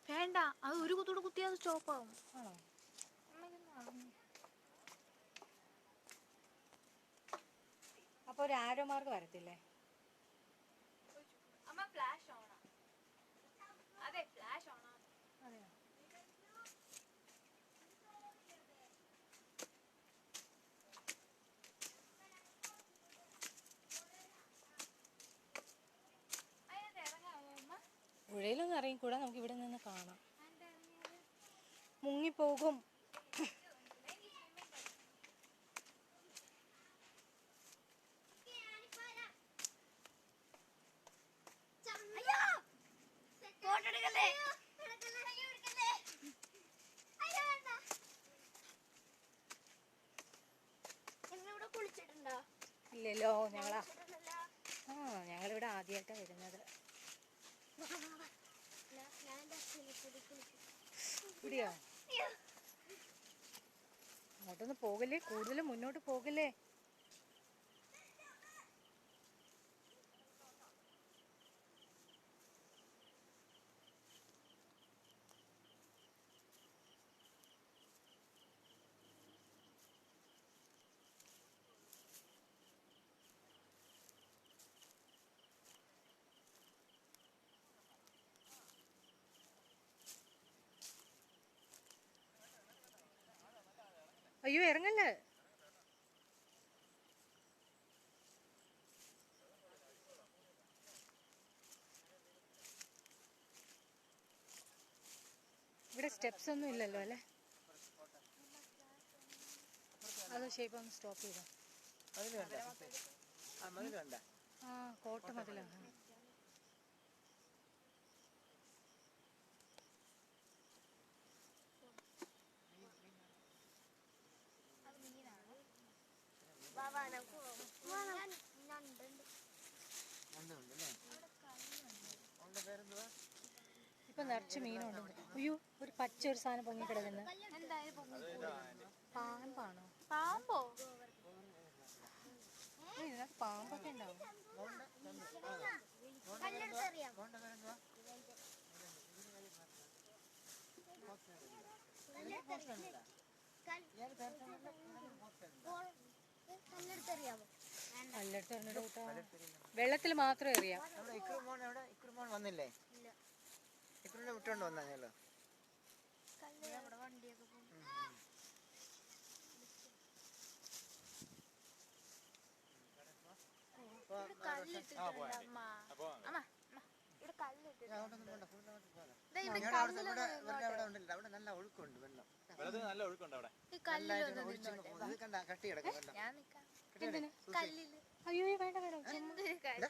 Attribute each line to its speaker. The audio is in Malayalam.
Speaker 1: വേണ്ട, അത് ഒരു കുത്തോട് കുത്തിയാൽ അത് സ്റ്റോപ്പാവും.
Speaker 2: ആണോ? അപ്പൊ ഒരു ആരോ മാർക്ക് വരത്തില്ലേ?
Speaker 1: അമ്മ ഫ്ലാഷ് ഓണാ. അതെ, ഫ്ലാഷ് ഓണാ.
Speaker 2: അതെയോ? പുഴയിലൊന്നും ഇറങ്ങിക്കൂടാ, നമുക്ക് ഇവിടെ നിന്ന് കാണാം. മുങ്ങിപ്പോകും. ഇല്ലല്ലോ, ഞങ്ങളിവിടെ ആദ്യമായിട്ടാണ് വരുന്നത്. ഇവിടെയോ? അങ്ങോട്ടൊന്നും പോകല്ലേ, കൂടുതലും മുന്നോട്ട് പോകല്ലേ. അയ്യോ, ഇറങ്ങല്ലേ. ഇവിടെ സ്റ്റെപ്സ് ഒന്നും ഇല്ലല്ലോ അല്ലേ? അത് ഷേപ്പ് ഒന്ന് സ്റ്റോപ്പ് ചെയ്തോ. ആ, കോട്ട മതിലാണ്. ഇപ്പൊ നിറച്ച് മീനുണ്ട്. അയ്യോ, ഒരു പച്ച ഒരു സാധനം പൊങ്ങി കിടക്കുന്നത്. പാമ്പാണോ?
Speaker 1: പാമ്പോ?
Speaker 2: ഇതിനകത്ത് പാമ്പൊക്കെ ഉണ്ടാവും. വെള്ളത്തിൽ മാത്രം എറിയാം.
Speaker 3: വന്നില്ലേ? വിട്ടോണ്ട് വന്നല്ലോ. അവിടെ നല്ല ഒഴുക്കുണ്ട്, വെള്ളം നല്ല ഒഴുക്കുണ്ട് അവിടെ. കട്ടി കിടക്കും വെള്ളം.
Speaker 2: അയ്യോ, വേണ്ട വേണ്ട.